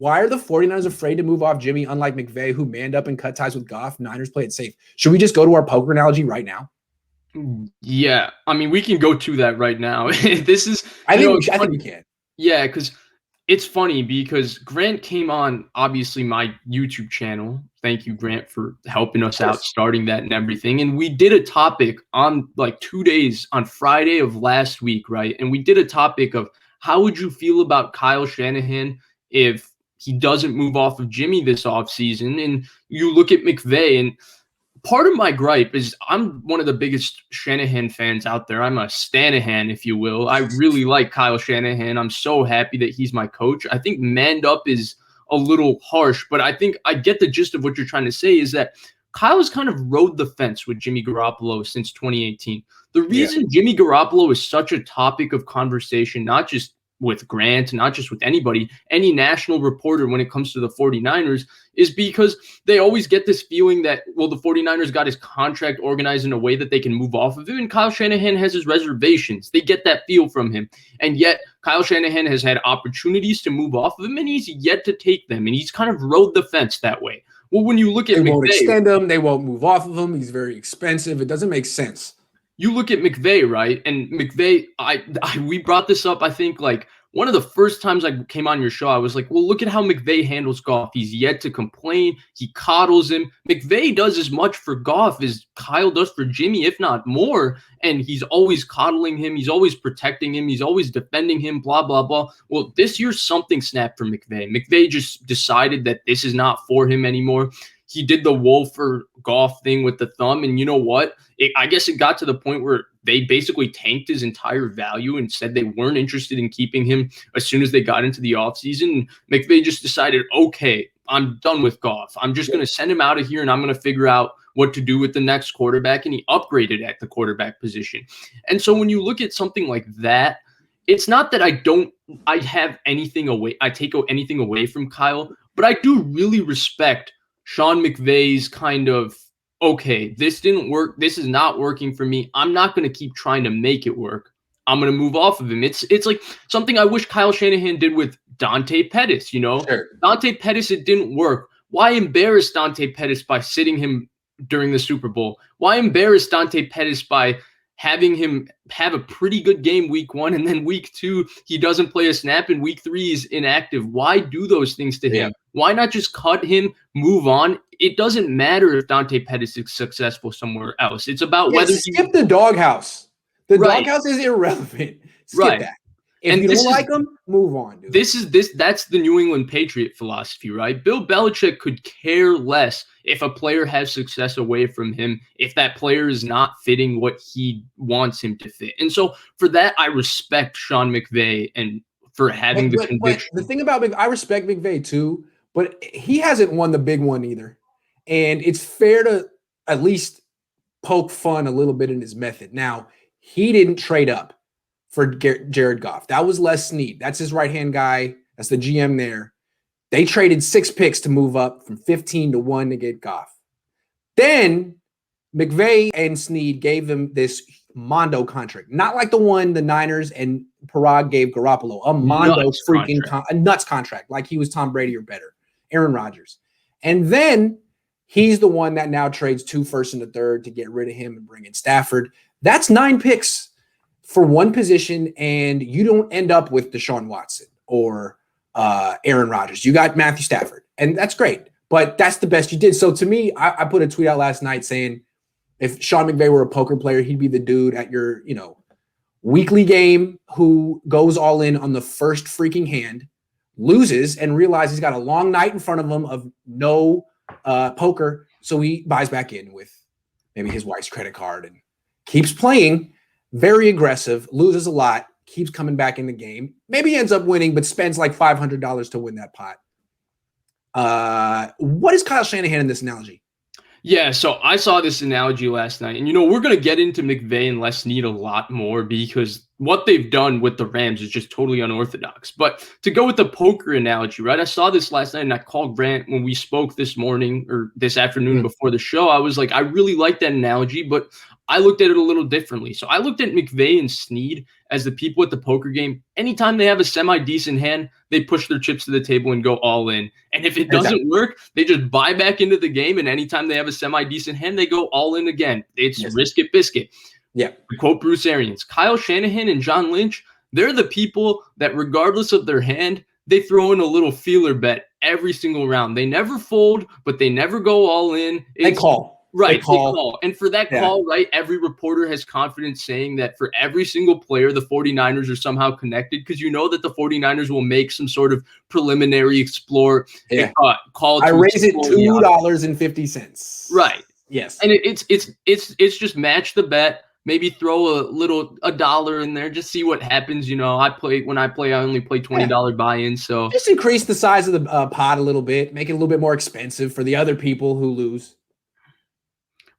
Why are the 49ers afraid to move off Jimmy, unlike McVay, who manned up and cut ties with Goff? Niners play it safe. Should we just go to our poker analogy right now? Yeah, I mean, we can go to that right now. This is, I think we can. Yeah, because it's funny because Grant came on, obviously, my YouTube channel. Thank you, Grant, for helping us out, starting that and everything. And we did a topic on like 2 days on Friday of last week, right? And we did a topic of how would you feel about Kyle Shanahan if he doesn't move off of Jimmy this offseason? And you look at McVay, and part of my gripe is I'm one of the biggest Shanahan fans out there. I'm a Stanahan, if you will. I really like Kyle Shanahan. I'm so happy that he's my coach. I think manned up is a little harsh, but I think I get the gist of what you're trying to say is that Kyle has kind of rode the fence with Jimmy Garoppolo since 2018. The reason Jimmy Garoppolo is such a topic of conversation, not just with Grant, not just with anybody, any national reporter when it comes to the 49ers, is because they always get this feeling that, well, the 49ers got his contract organized in a way that they can move off of him, and Kyle Shanahan has his reservations. They get that feel from him. And yet Kyle Shanahan has had opportunities to move off of him, and he's yet to take them, and he's kind of rode the fence that way. Well, when you look at they McVay, won't extend him, they won't move off of him. He's very expensive. It doesn't make sense. You look at McVay, right? And McVay, we brought this up, I think, like one of the first times I came on your show, I was like, well, look at how McVay handles Goff. He's yet to complain. He coddles him. McVay does as much for Goff as Kyle does for Jimmy, if not more. And he's always coddling him. He's always protecting him. He's always defending him, blah, blah, blah. Well, this year, something snapped for McVay. McVay just decided that this is not for him anymore. He did the Wolf or Goff thing with the thumb. And you know what? I guess it got to the point where they basically tanked his entire value and said they weren't interested in keeping him as soon as they got into the offseason. McVay just decided, okay, I'm done with Goff. I'm just going to send him out of here, and I'm going to figure out what to do with the next quarterback. And he upgraded at the quarterback position. And so when you look at something like that, it's not that I have anything away. I take anything away from Kyle, but I do really respect Sean McVay's kind of, okay, this didn't work. This is not working for me. I'm not going to keep trying to make it work. I'm going to move off of him. It's like something I wish Kyle Shanahan did with Dante Pettis, you know? Sure. Dante Pettis, it didn't work. Why embarrass Dante Pettis by sitting him during the Super Bowl? Why embarrass Dante Pettis by having him have a pretty good game week 1, and then week 2, he doesn't play a snap, and week 3 is inactive? Why do those things to him? Why not just cut him, move on? It doesn't matter if Dante Pettis is successful somewhere else. It's about whether skip the doghouse. The doghouse is irrelevant. Skip that. If you don't like him, move on, dude. That's the New England Patriot philosophy, right? Bill Belichick could care less if a player has success away from him, if that player is not fitting what he wants him to fit. And so for that, I respect Sean McVay and for having the conviction. But the thing about I respect McVay too, but he hasn't won the big one either. And it's fair to at least poke fun a little bit in his method. Now, he didn't trade up for Jared Goff. That was Les Snead. That's his right-hand guy. That's the GM there. They traded 6 picks to move up from 15 to 1 to get Goff. Then McVay and Snead gave him this Mondo contract. Not like the one the Niners and Parag gave Garoppolo. A Mondo a nuts contract, like he was Tom Brady or better. Aaron Rodgers. And then he's the one that now trades 2 firsts and a third to get rid of him and bring in Stafford. That's 9 picks for one position, and you don't end up with Deshaun Watson or Aaron Rodgers. You got Matthew Stafford, and that's great, but that's the best you did. So to me, I put a tweet out last night saying if Sean McVay were a poker player, he'd be the dude at your weekly game who goes all in on the first freaking hand, loses, and realizes he's got a long night in front of him of no poker, so he buys back in with maybe his wife's credit card and keeps playing. Very aggressive, loses a lot, keeps coming back in the game. Maybe he ends up winning, but spends like $500 to win that pot. What is Kyle Shanahan in this analogy? Yeah, so I saw this analogy last night, and we're going to get into McVay and Les Snead a lot more because what they've done with the Rams is just totally unorthodox. But to go with the poker analogy, right? I saw this last night and I called Grant when we spoke this morning or this afternoon before the show. I was like, I really like that analogy, but I looked at it a little differently. So I looked at McVay and Snead as the people at the poker game. Anytime they have a semi-decent hand, they push their chips to the table and go all in. And if it doesn't work, they just buy back into the game. And anytime they have a semi-decent hand, they go all in again. It's risk it, biscuit. Yeah. To quote Bruce Arians, Kyle Shanahan and John Lynch, they're the people that regardless of their hand, they throw in a little feeler bet every single round. They never fold, but they never go all in. They call. Right, they call. And for that call, right, every reporter has confidence saying that for every single player, the 49ers are somehow connected because you know that the 49ers will make some sort of preliminary call. I raise it $2.50. Right. Yes. And it's just match the bet. Maybe throw a dollar in there, just see what happens. You know, when I play, I only play $20 buy-in. So just increase the size of the pot a little bit, make it a little bit more expensive for the other people who lose.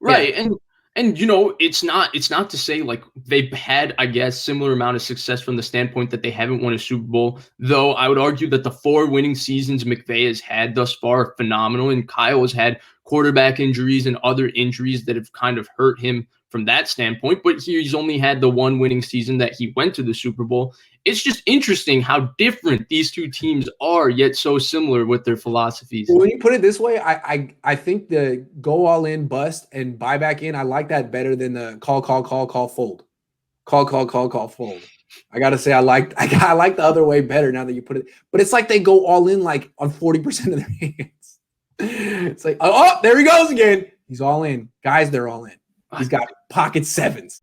Right. Yeah. And you know, it's not to say like they've had, I guess, similar amount of success from the standpoint that they haven't won a Super Bowl, though I would argue that the 4 winning seasons McVay has had thus far are phenomenal, and Kyle has had quarterback injuries and other injuries that have kind of hurt him from that standpoint, but he's only had the 1 winning season that he went to the Super Bowl. It's just interesting how different these two teams are, yet so similar with their philosophies. Well, when you put it this way, I think the go all in, bust, and buy back in, I like that better than the call, fold. Call, fold. I gotta say, I like the other way better now that you put it. But it's like they go all in like on 40% of their hands. It's like, oh, there he goes again. He's all in. Guys, they're all in. He's got pocket sevens.